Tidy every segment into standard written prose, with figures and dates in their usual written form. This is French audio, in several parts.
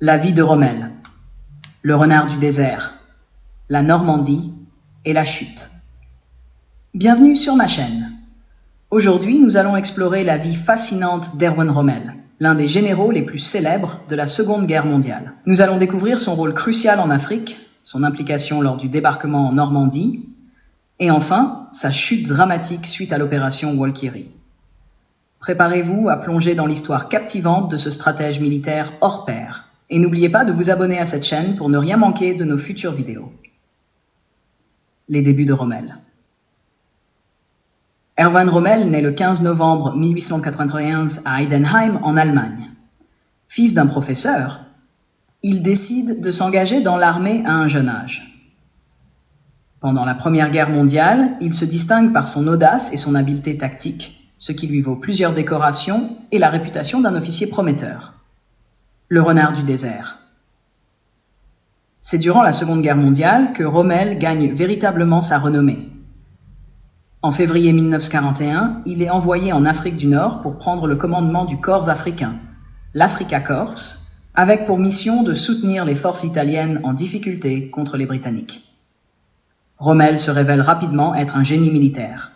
La vie de Rommel, le renard du désert, la Normandie et la chute. Bienvenue sur ma chaîne. Aujourd'hui, nous allons explorer la vie fascinante d'Erwin Rommel, l'un des généraux les plus célèbres de la Seconde Guerre mondiale. Nous allons découvrir son rôle crucial en Afrique, son implication lors du débarquement en Normandie, et enfin, sa chute dramatique suite à l'opération Walkyrie. Préparez-vous à plonger dans l'histoire captivante de ce stratège militaire hors pair. Et n'oubliez pas de vous abonner à cette chaîne pour ne rien manquer de nos futures vidéos. Les débuts de Rommel. Erwin Rommel naît le 15 novembre 1891 à Heidenheim, en Allemagne. Fils d'un professeur, il décide de s'engager dans l'armée à un jeune âge. Pendant la Première Guerre mondiale, il se distingue par son audace et son habileté tactique, ce qui lui vaut plusieurs décorations et la réputation d'un officier prometteur. Le renard du désert. C'est durant la Seconde Guerre mondiale que Rommel gagne véritablement sa renommée. En février 1941, il est envoyé en Afrique du Nord pour prendre le commandement du corps africain, l'Afrika Korps, avec pour mission de soutenir les forces italiennes en difficulté contre les Britanniques. Rommel se révèle rapidement être un génie militaire.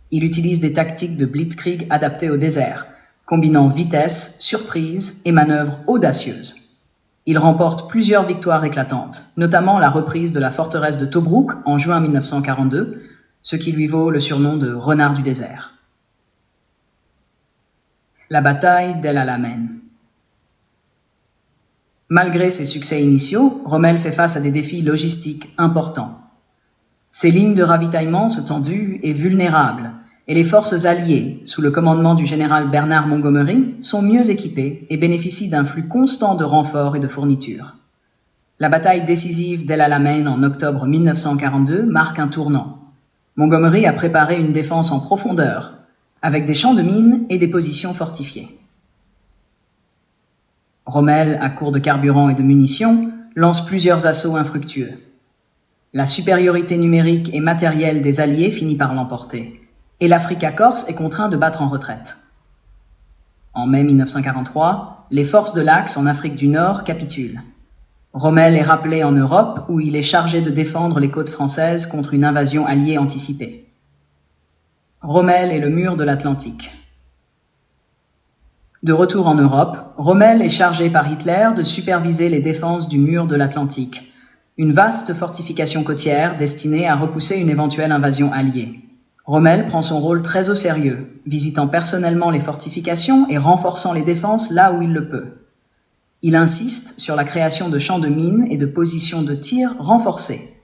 Il utilise des tactiques de blitzkrieg adaptées au désert, combinant vitesse, surprise et manœuvres audacieuses. Il remporte plusieurs victoires éclatantes, notamment la reprise de la forteresse de Tobrouk en juin 1942, ce qui lui vaut le surnom de « renard du désert ». La bataille d'El Alamein. Malgré ses succès initiaux, Rommel fait face à des défis logistiques importants. Ses lignes de ravitaillement sont tendues et vulnérables, et les forces alliées, sous le commandement du général Bernard Montgomery, sont mieux équipées et bénéficient d'un flux constant de renforts et de fournitures. La bataille décisive d'El Alamein en octobre 1942 marque un tournant. Montgomery a préparé une défense en profondeur, avec des champs de mines et des positions fortifiées. Rommel, à court de carburant et de munitions, lance plusieurs assauts infructueux. La supériorité numérique et matérielle des Alliés finit par l'emporter, et l'Afrika Korps est contraint de battre en retraite. En mai 1943, les forces de l'Axe en Afrique du Nord capitulent. Rommel est rappelé en Europe où il est chargé de défendre les côtes françaises contre une invasion alliée anticipée. Rommel et le mur de l'Atlantique. De retour en Europe, Rommel est chargé par Hitler de superviser les défenses du mur de l'Atlantique, une vaste fortification côtière destinée à repousser une éventuelle invasion alliée. Rommel prend son rôle très au sérieux, visitant personnellement les fortifications et renforçant les défenses là où il le peut. Il insiste sur la création de champs de mines et de positions de tir renforcées.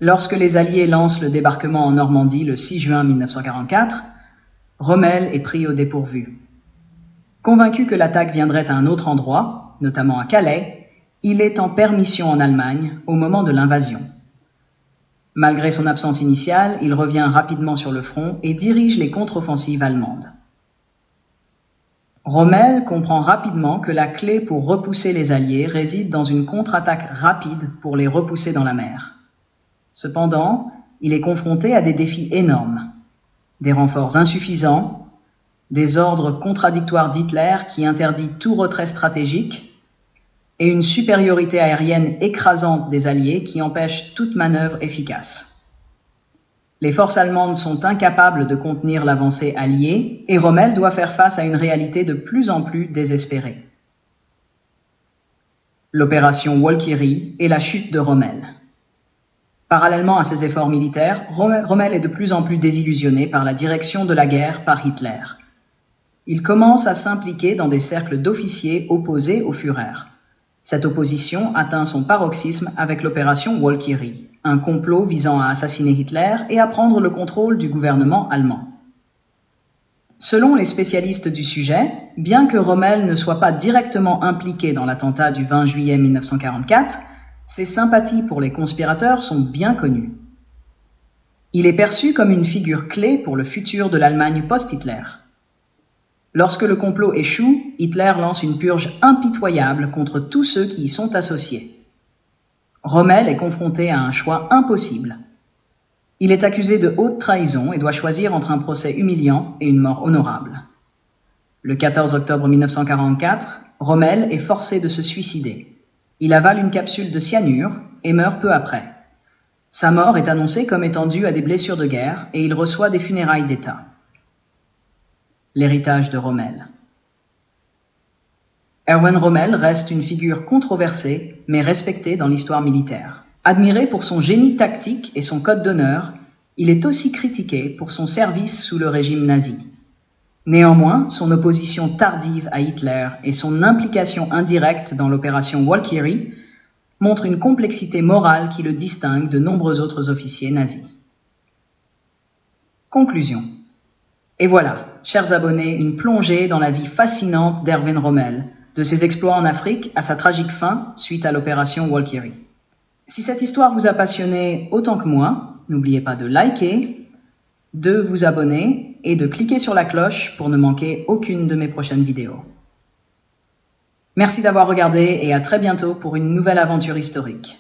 Lorsque les Alliés lancent le débarquement en Normandie le 6 juin 1944, Rommel est pris au dépourvu. Convaincu que l'attaque viendrait à un autre endroit, notamment à Calais, il est en permission en Allemagne au moment de l'invasion. Malgré son absence initiale, il revient rapidement sur le front et dirige les contre-offensives allemandes. Rommel comprend rapidement que la clé pour repousser les Alliés réside dans une contre-attaque rapide pour les repousser dans la mer. Cependant, il est confronté à des défis énormes. Des renforts insuffisants, des ordres contradictoires d'Hitler qui interdit tout retrait stratégique, et une supériorité aérienne écrasante des Alliés qui empêche toute manœuvre efficace. Les forces allemandes sont incapables de contenir l'avancée alliée et Rommel doit faire face à une réalité de plus en plus désespérée. L'opération Walkyrie et la chute de Rommel. Parallèlement à ses efforts militaires, Rommel est de plus en plus désillusionné par la direction de la guerre par Hitler. Il commence à s'impliquer dans des cercles d'officiers opposés au Führer. Cette opposition atteint son paroxysme avec l'opération Walkyrie, un complot visant à assassiner Hitler et à prendre le contrôle du gouvernement allemand. Selon les spécialistes du sujet, bien que Rommel ne soit pas directement impliqué dans l'attentat du 20 juillet 1944, ses sympathies pour les conspirateurs sont bien connues. Il est perçu comme une figure clé pour le futur de l'Allemagne post-Hitler. Lorsque le complot échoue, Hitler lance une purge impitoyable contre tous ceux qui y sont associés. Rommel est confronté à un choix impossible. Il est accusé de haute trahison et doit choisir entre un procès humiliant et une mort honorable. Le 14 octobre 1944, Rommel est forcé de se suicider. Il avale une capsule de cyanure et meurt peu après. Sa mort est annoncée comme étant due à des blessures de guerre et il reçoit des funérailles d'État. L'héritage de Rommel. Erwin Rommel reste une figure controversée, mais respectée dans l'histoire militaire. Admiré pour son génie tactique et son code d'honneur, il est aussi critiqué pour son service sous le régime nazi. Néanmoins, son opposition tardive à Hitler et son implication indirecte dans l'opération Walkyrie montrent une complexité morale qui le distingue de nombreux autres officiers nazis. Conclusion. Et voilà, chers abonnés, une plongée dans la vie fascinante d'Erwin Rommel, de ses exploits en Afrique à sa tragique fin suite à l'opération Walkyrie. Si cette histoire vous a passionné autant que moi, n'oubliez pas de liker, de vous abonner et de cliquer sur la cloche pour ne manquer aucune de mes prochaines vidéos. Merci d'avoir regardé et à très bientôt pour une nouvelle aventure historique.